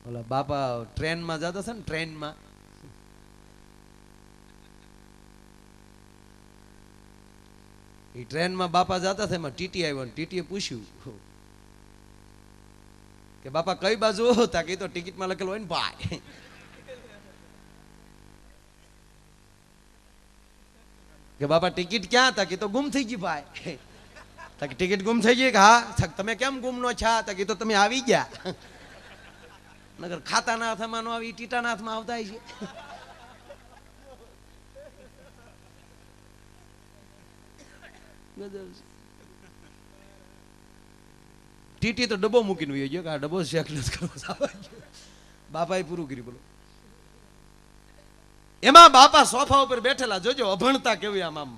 ઓલા બાપા ટ્રેનમાં જતા હતા ને, ટ્રેનમાં એ ટ્રેનમાં બાપા જતા હતા, એમાં ટીટી આવ્યો ને ટીટીએ પૂછ્યું કે બાપા કઈ બાજુ હતા, કે તો ટિકિટમાં લખેલું હોય ને ભાઈ. કે બાપા ટિકિટ ક્યાં હતા, કે તો ગુમ થઈ ગઈ ભાઈ. ટિકિટ ગુમ થઈ ગઈ કે હા. તમે કેમ ગુમ નો છા, કે તો તમે આવી ગયા, નગર ખાતાના હાથમાં નો આવી ટીટાના હાથમાં આવતા છે. ટીટી તો ડબ્બો મૂકીને વયો ગયો કે આ ડબ્બો શેક નથી કરવો. બાપાએ પૂરું કર્યું. બોલો એમાં બાપા સોફા ઉપર બેઠેલા, જોજો અભણતા કેવી આમ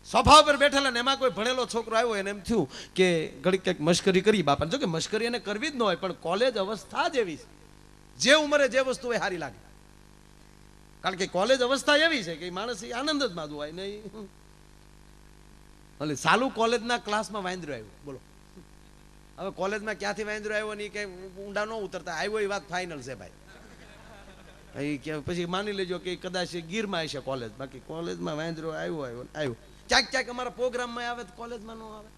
સોફા ઉપર બેઠેલા ને એમાં કોઈ ભણેલો છોકરો આવ્યો એને એમ થયું કે ઘડીક કંઈક મશ્કરી કરી બાપાને. જો કે મશ્કરી એને કરવી જ ન હોય, પણ કોલેજ અવસ્થા જ એવી છે, જે ઉંમરે જે વસ્તુ હોય સારી લાગે. કારણ કે કોલેજ અવસ્થા એવી છે કે માણસ આનંદ જ માં હોય નહીં. એટલે સાલું કોલેજના ક્લાસમાં વાંદરો આવ્યો. બોલો હવે કોલેજમાં ક્યાંથી વાંદરો આવ્યો ને કઈ ઊંડા ન ઉતરતા આવ્યો એ વાત ફાઇનલ છે ભાઈ. પછી માની લેજો કે કદાચ ગીરમાં હશે કોલેજ, બાકી કોલેજમાં વાંદરો આવ્યો. ક્યાંક ક્યાંક અમારા પ્રોગ્રામમાં આવે તો કોલેજમાં ન આવે,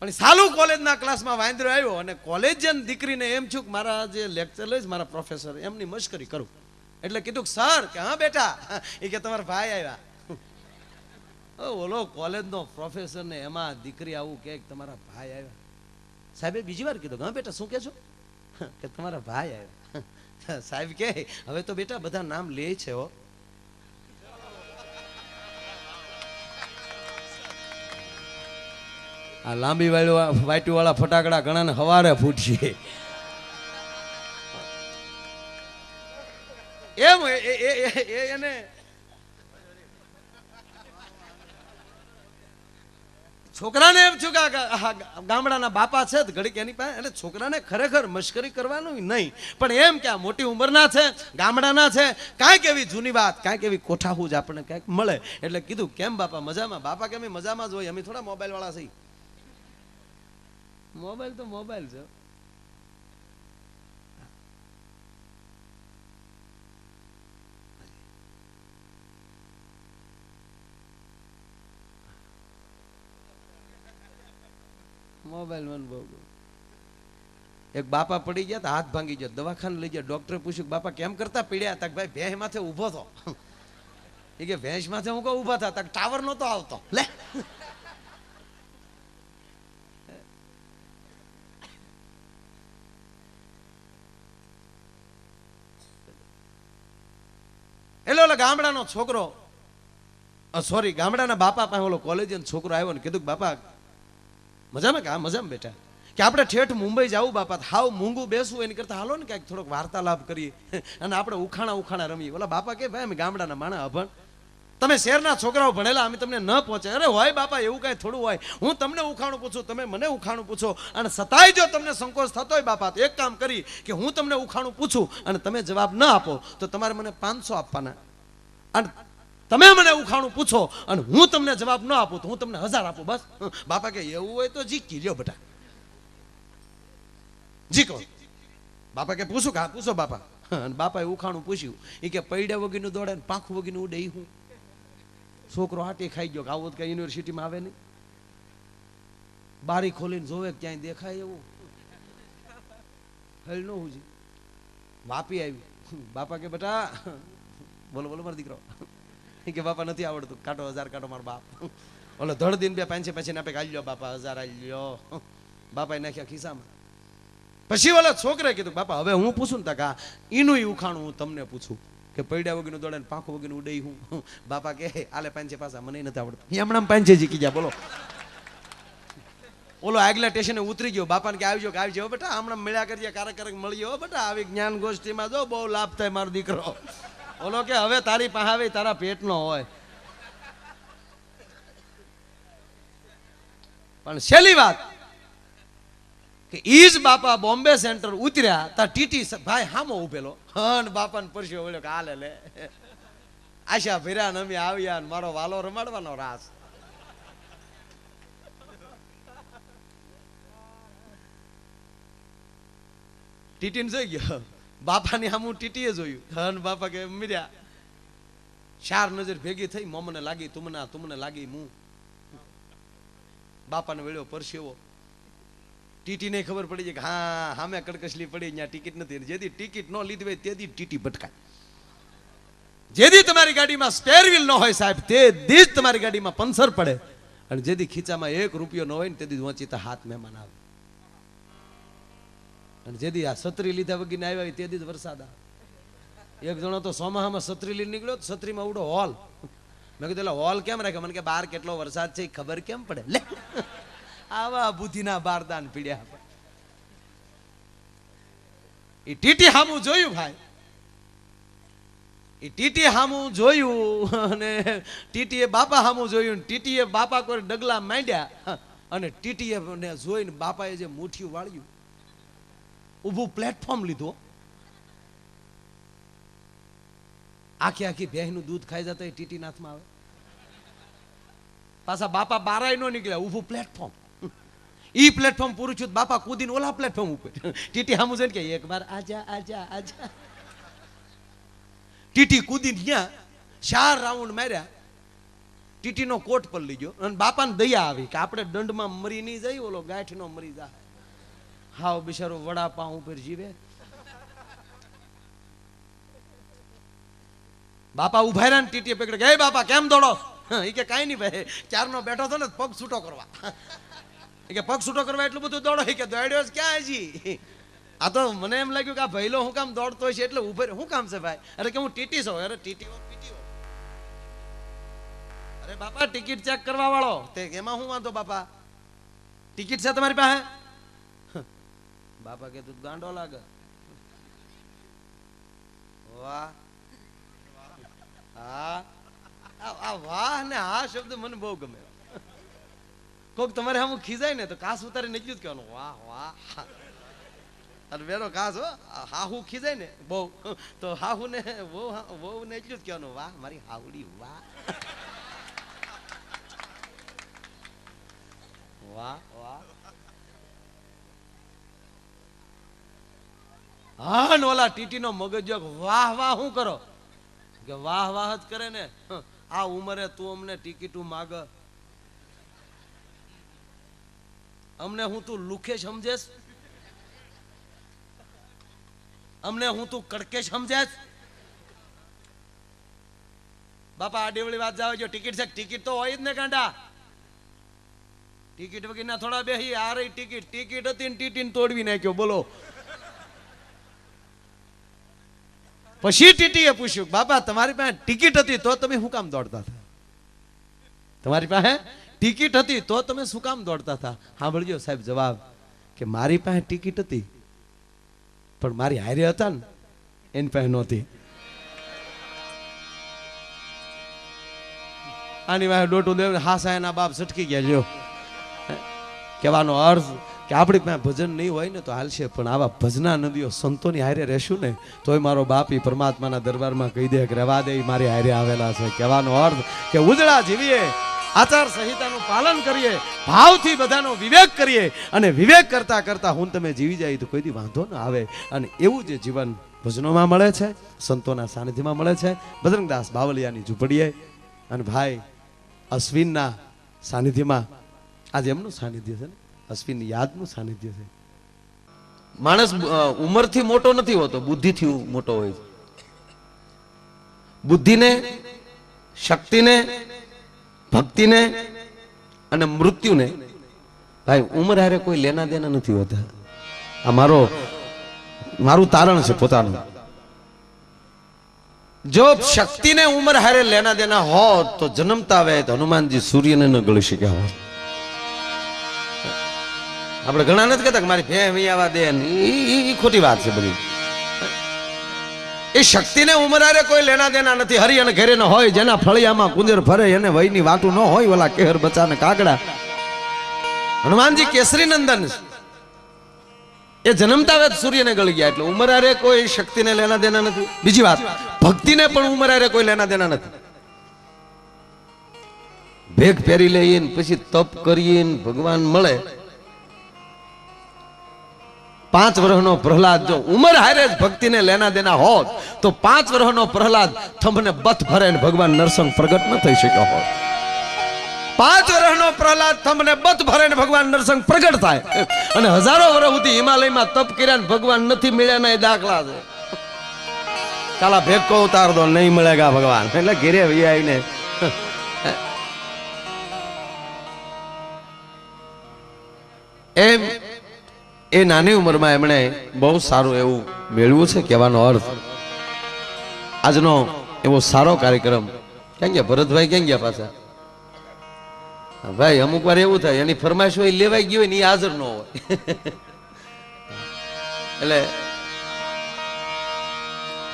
પણ સાલું કોલેજના ક્લાસમાં વાંદરો આવ્યો અને કોલેજિયન દીકરીને એમ છું કે મારા જે લેક્ચર લઈશ મારા પ્રોફેસર એમની મશ્કરી કરું. એટલે કીધું સર કે હા બેટા, એ કે તમારા ભાઈ આવ્યા. ઓલો કોલેજનો પ્રોફેસર ને એમાં દીકરી આવું કે તમારા ભાઈ આવ્યા. સાહેબે બીજી વાર કીધું હા બેટા શું કે છો, કે તમારા ભાઈ આવ્યા. સાહેબ કે હવે તો બેટા બધા નામ લે છે હો. આ લાંબી વાટી વાળા ફટાકડા ઘણાને હવારે ફૂટશે. એમ એને છોકરાને એમ છું કે ગામડાના બાપા છે ઘડીક એની પાસે, એટલે છોકરાને ખરેખર મશ્કરી કરવાનું નહીં, પણ એમ કે આ મોટી ઉંમરના છે, ગામડાના છે, કાંઈક એવી જૂની વાત, કાંઈક એવી કોઠાહૂજ આપણને કાંઈક મળે. એટલે કીધું કેમ બાપા મજામાં? બાપા કે અમે મજામાં જ હોય, અમે થોડા મોબાઈલ વાળા છીએ. મોબાઈલ તો મોબાઈલ છે. મોબાઈલ મન બહુ. એક બાપા પડી ગયા તો હાથ ભાંગી ગયો, દવાખાને લઈ ગયા. ડોક્ટરે પૂછ્યું બાપા કેમ કરતા પીડ્યા? તક ભાઈ ભેંસ માથે ઉભો થો. એ કે ભેંસ માથે હું કહું ઉભા થા? તક ટાવર નતો આવતો. લે એટલે ઓલા ગામડાનો છોકરો, સોરી ગામડાના બાપા પાસે ઓલો કોલેજિયન છોકરો આવ્યો ને કીધું બાપા મજામાં? કે હા મજામાં બેટા. કે આપણે ઠેઠ મુંબઈ જવું બાપા, હાવ મૂંગું બેસવું એની કરતા હાલો ને ક્યાંક થોડોક વાર્તાલાપ કરીએ અને આપણે ઉખાણા રમીએ. ઓલા બાપા કે ભાઈ અમે ગામડાના માણા અભણ, તમે શહેરના છોકરાઓ ભણેલા, અમે તમને ન પહોંચે. અરે હોય બાપા એવું કાંઈ થોડું હોય, હું તમને ઉખાણું પૂછું, તમે મને ઉખાણું પૂછો, અને સતાય જો તમને સંકોચ થતો હોય બાપા તો એક કામ કરી કે હું તમને ઉખાણું પૂછું અને તમે જવાબ ન આપો તો તમારે મને 500 આપવાના, અને તમે મને ઉખાણું પૂછો અને હું તમને જવાબ ન આપું તો હું તમને 1000 આપું. બસ. બાપા કે એવું હોય તો જીકી લ્યો બેટા, જીકો. બાપા કે પૂછું? કે હા પૂછો બાપા. અને બાપાએ ઉખાણું પૂછ્યું. એ કે પૈડા વગીનું દોડે ને પાંખું વગીનું ઉડે. હું છોકરો હાટી ખાઈ ગયો કે આવું કઈ યુનિવર્સિટીમાં આવે નહીં. બારી ખોલીને જોવે ક્યાંય દેખાય એવું હલ ન હું. વાપી આવી. બાપા કે બેટા બોલો બોલો મારો દીકરો. કે બાપા નથી આવડતું. કાઢો 1000 કાઢો મારો બાપ. ઓલો ધડ દિન 2 5 આપે કાઢી લ્યો બાપા 1000 આવી લ્યો. બાપાએ નાખ્યા ખિસ્સામાં. પછી ઓલા છોકરે કીધું બાપા હવે હું પૂછું ને તા ઈનું ઉખાણું હું તમને પૂછું કે પૈડા વગીનું દોડે ને પાંખું વગીનું ઉડે. હું બાપા કે આલે 5 પાછા મને નથી આવડતું. હમણાં 5 જીકી ગયા. બોલો ઓલો આગલા સ્ટેશને ઉતરી ગયો. બાપાને કે આવજો બેટા, હમણાં મળ્યા કરીએ, ક્યારેક મળીએ બેટા, આવી જ્ઞાન ગોષ્ઠીમાં જો બહુ લાભ થાય મારો દીકરો. ઓલો કે હવે તારી પાસે આવે તારા પેટનો હોય. પણ છેલ્લી વાત કે ઈ જ બાપા બોમ્બે સેન્ટર ઉતર્યા તા ટીટી ભાઈ હામો ઉભેલો. હન બાપાને પરસ્યો વળ્યો કે હાલે લે આશા ભર્યા ને અમે આવ્યા ને મારો વાલો રમાડવાનો રાસ. ટીટીને જોઈ ગયો, બાપાની આમ ટીટીએ જોયું. અને બાપા કે મીર્યા, ચાર નજર ભેગી થઈ, મોમને લાગી તુમને, તુમને લાગી મું. બાપાને વેળ્યો પરસેવો. ટીટીને ખબર પડી છે કે હા હામે કડકસલી પડી, ત્યાં ટિકિટ નથી. જેથી ટિકિટ ન લીધી હોય તેથી ટીટી ભટકાય. જેથી તમારી ગાડીમાં સ્પેર વ્હીલ ન હોય સાહેબ, તે દી જ તમારી ગાડીમાં પંચર પડે. અને જેથી ખીચામાં 1 રૂપિયો ન હોય ને તેથી વંચિતા હાથ મહેમાન આવે. અને જેથી આ છત્રી લીધા વગીને આવ્યા હોય તેથી જ વરસાદ આવે. એક જણો તો સોમાહામાં છત્રી લઈને નીકળ્યો, છત્રીમાં ઉડો હોલ. મેં કીધું હોલ કેમ રાખે? મને કે બહાર કેટલો વરસાદ છે ખબર કેમ પડે? લે આવા બુદ્ધિના બારદાન પીડ્યા. એ ટીટી હામું જોયું ભાઈ, એ ટીટી હામું જોયું અને ટીટીએ બાપા હામું જોયું. ટીટીએ બાપા કોઈ ડગલા માંડ્યા અને ટીટીએ જોઈને બાપાએ જે મુઠ્ઠીયું વાળ્યું, ઊભું પ્લેટફોર્મ લીધું. આખી આખી ભેંસનું દૂધ ખાઈ જતા એ ટીટી નાથમાં આવે. પાછા બાપા બારાય નો નીકળ્યા, ઊભું પ્લેટફોર્મ. ઈ પ્લેટફોર્મ પૂરું થયું, બાપા કૂદીને ઓલા પ્લેટફોર્મ ઉપર. ટીટી સામું જોઈને કે એક વાર આજા આજા આજા. ટીટી કૂદીને ત્યાં 4 રાઉન્ડ માર્યા. ટીટીનો કોટ પર લઈ ગયો અને બાપાને દયા આવી કે આપણે દંડમાં મરી નહીં જાય, ઓલો ગાંઠનો મરી જાય. હાવ બિચારો વડાપાઉં ઉપર જીવે. બાપા ઉભા રહ્યા ને ટીટીએ પકડે કે બાપા કેમ દોડો? એ કે કાંઈ નહીં ભાઈ, ચારનો બેઠો હતો ને પગ છૂટો કરવા. એ કે પગ છૂટો કરવા એટલું બધું દોડો? એ કે દોડ્યો જ ક્યાં હજી? આ તો મને એમ લાગ્યું કે આ ભઈલો હું કામ દોડતો હોય છે એટલે ઉભો શું કામ છે ભાઈ? અરે કે હું ટીટી છું. અરે ટીટી પીટીઓ. અરે બાપા ટિકિટ ચેક કરવા વાળો. તે એમાં શું વાંધો બાપા? ટિકિટ છે તમારી પાસે? બાપા કે તું ગાંડો લાગે. વાહ હા, આ વાહ ને આ શબ્દ મને બહુ ગમે. કોક તમારે આમ ખીજાય ને તો કાસ ઉતારીને એટલું જ કહેવાનું વાહ વાહ. અને વેરો કાસ હો, હાહુ ખીજાય ને બહુ તો હાહુ ને વહુ ને એટલું જ કહેવાનું વાહ મારી હાવડી વાહ વાહ વાહ. હા ને ઓલા ટીટી નો મગજ વાહ વાહ શું કરો? કે વાહ વાહ જ કરે ને. આ ઉંમરે તું અમને ટિકિટું માગ, અમને હું તું લુખે સમજેશ? અમને હું તું કડકે સમજેશ? બાપા આ ડેવળી વાત જાવ, જો ટિકિટ છે ટિકિટ તો હોય જ ને ગાંડા. ટિકિટ વગર ના થોડા બેહી. આ રહી ટિકિટ. ટિકિટ હતી ને ટીટીને તોડવી નાખ્યો. બોલો. પછી ટીટીએ પૂછ્યું બાપા તમારી પાસે ટિકિટ હતી તો તમે શું કામ દોડતા હતા? તમારી પાસે ટિકિટ હતી તો તમે શું કામ દોડતા હતા? સાંભળજો સાહેબ જવાબ કે મારી પાસે ટિકિટ હતી પણ મારી હારે હતા ને એની પાસે નહોતી. આની વાહે ડોટું દેવ હા સાહેબના બાપ સટકી ગયા. લ્યો કહેવાનો અર્થ કે આપણી પાસે ભજન નહીં હોય ને તો હાલશે, પણ આવા ભજના નદીઓ સંતોની હારે રહેશું ને તોય મારો બાપ ઈ પરમાત્માના દરબારમાં કહી દે કે રહેવા દે, મારી હારે આવેલા છે. કહેવાનો અર્થ કે ઉજળા જીવીએ, આચાર સંહિતાનું પાલન કરીએ, ભાવથી બધાનો વિવેક કરીએ અને વિવેક કરતા કરતા હું તમે જીવી જાય તો કોઈ દી વાંધો ન આવે. અને એવું જે જીવન ભજનોમાં મળે છે, સંતોના સાનિધ્યમાં મળે છે. બજરંગદાસ બાવલિયાની ઝૂંપડીએ અને ભાઈ અશ્વિનના સાનિધ્યમાં આજે એમનું સાનિધ્ય છે ને, અશ્વિન યાદનું સાનિધ્ય છે. માણસ ઉંમરથી મોટો નથી હોતો, બુદ્ધિથી મોટો હોય છે. બુદ્ધિને, શક્તિને, ભક્તિને અને મૃત્યુને ભાઈ ઉંમર હારે કોઈ લેના દેના નથી હોતા. આ મારું તારણ છે પોતાનું. જો શક્તિને ઉંમર હારે લેના દેના હોત તો જન્મતા આવે તો હનુમાનજી સૂર્યને ન ગળી શક્યા હોત. આપણે ઘણા નથી કહેતા કે મારી ભે આવા દે, એ ખોટી વાત છે બધી. એ શક્તિને ઉંમર હારે કોઈ લેના દેના નથી. હરિ અને ઘેરે ન હોય, જેના ફળિયામાં કુંજર ફરે એને વયની વાતું ન હોય. ઓલા કેહર બચાને કાગડા. હનુમાનજી કેસરી નંદન એ જન્મતા વેત સૂર્યને ગળી ગયા, એટલે ઉંમર હારે કોઈ શક્તિને લેના દેના નથી. બીજી વાત, ભક્તિને પણ ઉંમર હારે કોઈ લેના દેના નથી. ભેગ પહેરી લઈએ પછી તપ કરીએ ભગવાન મળે 5 વર્ષનો પ્રહલાદ જો ઉંમર હારે જ ભક્તિને લેના દેના હોત તો 5 વર્ષનો પ્રહલાદ થંભને બથ ભરે ને ભગવાન નરસિંહ પ્રગટ ન થઈ શક્યો હોત. 5 વર્ષનો પ્રહલાદ થંભને બથ ભરે ને ભગવાન નરસિંહ પ્રગટ થાય અને હજારો વર્ષ સુધી હિમાલયમાં તપ કર્યા ને ભગવાન નથી મળ્યા ના એ દાખલા છે. ચાલા ભેગ કો ઉતાર દો નહીં મળેગા ભગવાન એટલે ઘેરે આવીને એમ એ નાની ઉંમરમાં એમણે બહુ સારું એવું મેળવ્યું છે. કહેવાનો અર્થ આજનો એવો સારો કાર્યક્રમ. ક્યાં ગયા ભરતભાઈ? ક્યાં ગયા પાછા? ભાઈ અમુક વાર એવું થાય એની ફરમાઈશ હોય લેવાઈ ગઈ હોય ને એ હાજર ન હોય એટલે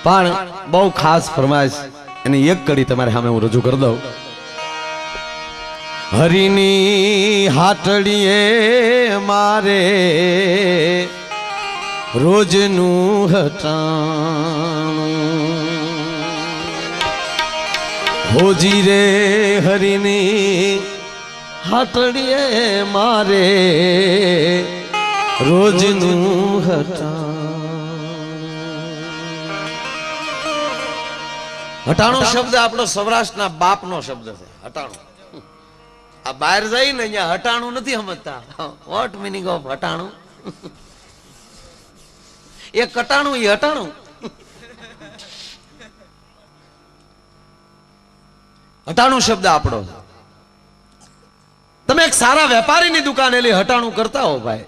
પણ બહુ ખાસ ફરમાઈશ એની એક કડી તમારે સામે હું રજૂ કરી દઉં. હરિની હાટડીએ મારે રોજનું હટાણું હોજી રે હરિની હાટડીએ મારે રોજનું હટાણું શબ્દ આપણો સૌરાષ્ટ્રના બાપનો શબ્દ છે. હટાણું આ બહાર જઈ ને અહીંયા હટાણું નથી સમજતા. વોટ મિનિંગ ઓફ હટાણું? એ કટાણું એ હટાણું. હટાણું શબ્દ આપણો. તમે એક સારા વેપારીની દુકાને લઈ હટાણું કરતા હો ભાઈ,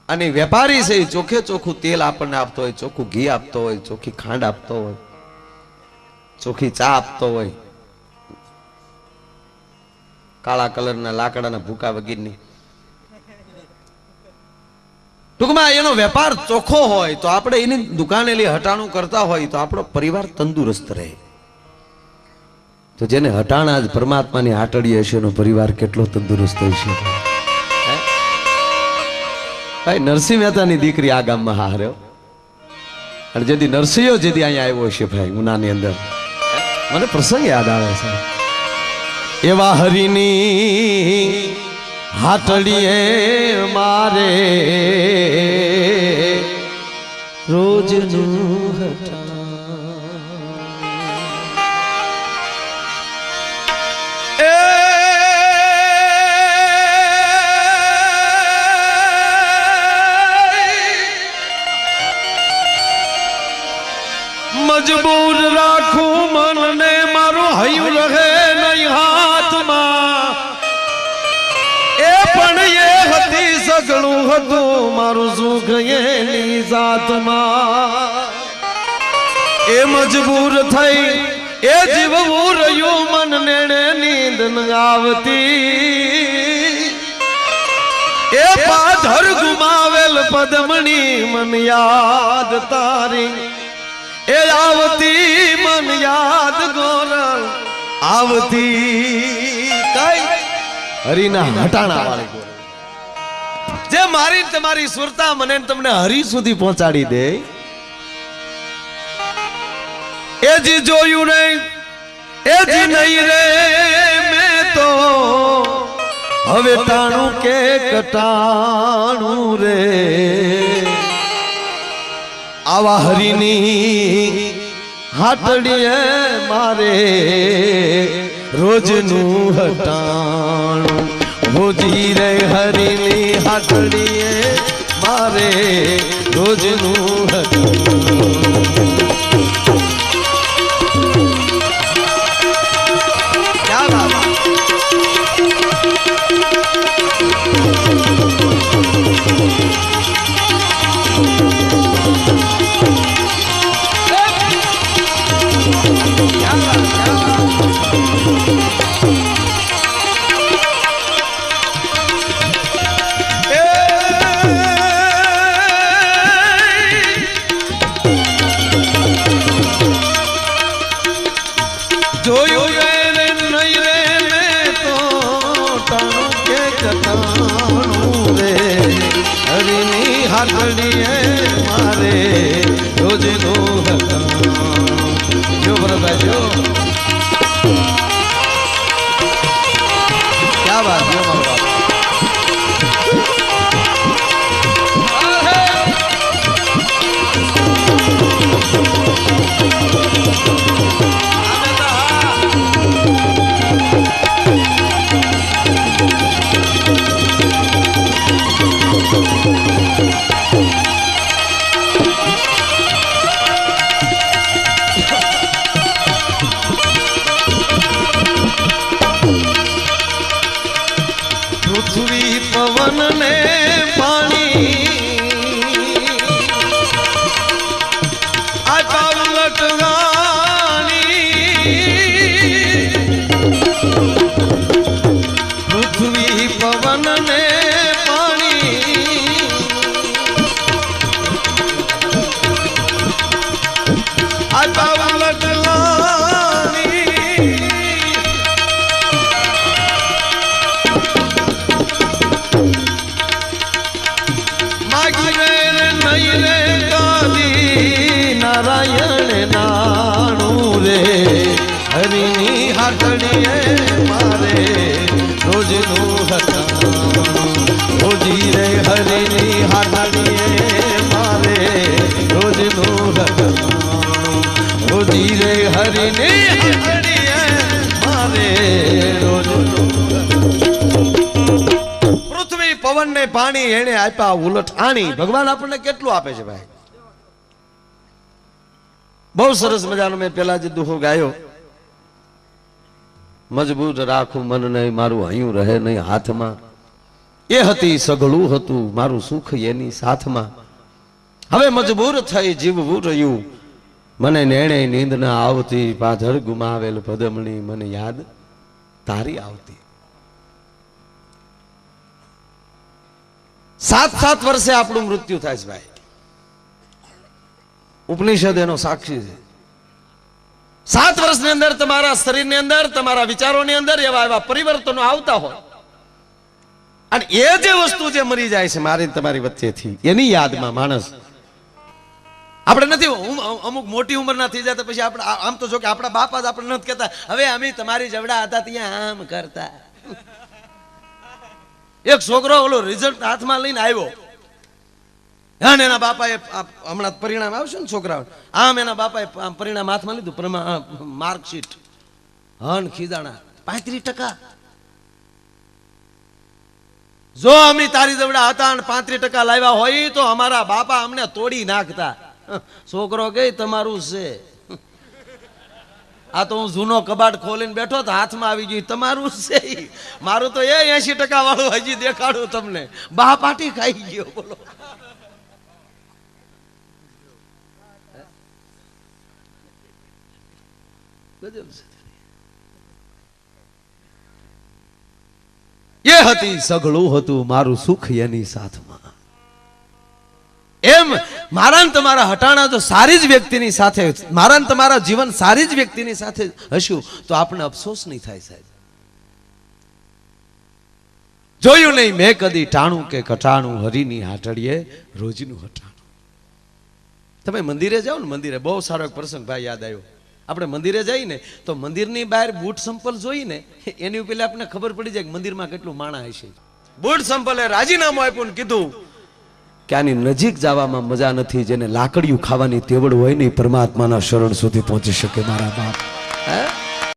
અને વેપારી છે ચોખ્ખે ચોખ્ખું તેલ આપણને આપતો હોય, ચોખ્ખું ઘી આપતો હોય, ચોખ્ખી ખાંડ આપતો હોય, ચોખ્ખી ચા આપતો હોય, કાળા કલરના લાકડાના ભૂકા વગેરેની. ટૂંકમાં એનો વેપાર ચોખ્ખો હોય તો આપણે એની દુકાને લઈ હટાણું કરતા હોય તો આપણો પરિવાર તંદુરસ્ત રહે. તો જેને હટાણા જ પરમાત્માની હાટડી હશે એનો પરિવાર કેટલો તંદુરસ્ત હશે. ભાઈ નરસિંહ મહેતાની દીકરી આ ગામમાં હાર્યો, અને જેથી નરસિંહો જેથી અહીંયા આવ્યો છે ભાઈ ઉનાની અંદર, મને પ્રસંગ યાદ આવે છે. એવા હરિની હાટડીએ મારે રોજનું મજબૂર રાખું મનને મારું હૈયું રહે નહીં હાથમાં. એ પણ એ હતી સગળું હતું મારું સુખ એની સાથમાં. એ મજબૂર થઈ એ જીવવું રહ્યું મનને નીંદ ન આવતી. એ પાધર ગુમાવેલ પદમણી મન યાદ તારી એ આવતી મન યાદ ગોરલ આવતી. કઈ હરિના હટાણા વાળી જે મારી તમારી સુરતા મને તમને હરી સુધી પહોંચાડી દે. એ જી જોયું નહીં એ જી નહીં રે મેં તો હવે ટાણું કે કટાણું રે. આવા હરિની હાટડીએ મારે રોજનું હટાણું હોજી રે હરિની હાટડીએ મારે રોજનું હટાણું. ક્યાં બાબા જોયું રે નહીં રે મેં તો ટાણું કે કટાણું રે. હરિની હાટડીએ મારે રોજનું હટાણું. જો ભરતભાઈ જો ક્યાં વાત. જો મારો બાપ પૃથ્વી પવન ને પાણી આ પાવલટવાની પૃથ્વી પવન ને પાણી આ પાવલટવાની માગી રે નહીં રે ગાદી નારાયણ નાણું રે હરિની હાથડીએ મારે રોજનું હટાણું રોજી રે હરિની હાથડીએ મારે રોજનું હટાણું રોજી રે હરિની હાથડીએ મારે રોજનું પૃથ્વી પવન ને પાણી એને આપ્યા ઉલટ આણી. ભગવાન આપણને કેટલું આપે છે ભાઈ. બહુ સરસ મજાનો મેં પેલા જે દુહો ગાયો, મજબૂત રાખું મન નહીં મારું હૈયું રહે નહીં હાથમાં, એ હતી સઘળું હતું મારું સુખ એની સાથમાં. હવે મજબૂર થઈ જીવવું રહ્યું મને નેણે નીંદ ન આવતી, પાધર ગુમાવેલ પદમણી મને યાદ તારી આવતી. 7 વર્ષે આપણું મૃત્યુ થાય છે ભાઈ. ઉપનિષદ એનો સાક્ષી છે. 7 વર્ષની અંદર તમારા શરીરની અંદર તમારા વિચારોની અંદર એવા એવા પરિવર્તનો આવતા હોય અને એ જે વસ્તુ જે મરી જાય છે મારી તમારી વચ્ચેથી એની યાદમાં માણસ આપણે નથી અમુક મોટી ઉંમરના થઈ જતા પછી આપણે આમ તો જો કે આપણા બાપા જ આપણે નથી કહેતા હવે અમે તમારી જવડા હતા ત્યાં આમ કરતા. એક છોકરો ઓલો રિઝલ્ટ હાથમાં લઈને આવ્યો અને એના બાપાએ હમણાં પરિણામ આવશે ને છોકરા આમ એના બાપાએ પરિણામ હાથમાં લીધું માર્કશીટ હન ખીજાણા 35%. જો અમે તારી જવડા હતા અને 35% લાવ્યા હોય તો અમારા બાપા અમને તોડી નાખતા. છોકરો કે તમારું છે. આ તો હું જૂનો કબાટ ખોલીને બેઠો તો હાથમાં આવી ગયું તમારું છે. મારું તો એ 80% વાળું હજી દેખાડું તમને. બા પાટી ખાઈ ગયો બોલો. એ હતી સઘળું હતું મારું સુખ એની સાથમાં. એમ મારા ને તમારા હટાણા જો સારી જ વ્યક્તિની સાથે, મારા ને તમારા જીવન સારી જ વ્યક્તિની સાથે હશું તો આપણે અફસોસ નહીં થાય સાહેબ. જોયું નહીં મેં કદી ટાણું કે કટાણું હરીની હાટડીએ રોજનું હટાણું. તમે મંદિરે જાઓ ને, મંદિરે બહુ સારો એક પ્રસંગ ભાઈ યાદ આવ્યો. આપણે મંદિરે જઈને તો મંદિરની બહાર બૂટ સંપલ જોઈને એની પેલા આપણને ખબર પડી જાય કે મંદિરમાં કેટલું માણા હશે. બૂટ સંપલે રાજીનામું આપ્યું ને કીધું કે આની નજીક જવામાં મજા નથી, જેને લાકડીયું ખાવાની તેવડ હોય ને પરમાત્માના શરણ સુધી પહોંચી શકે મારા બાપ. હે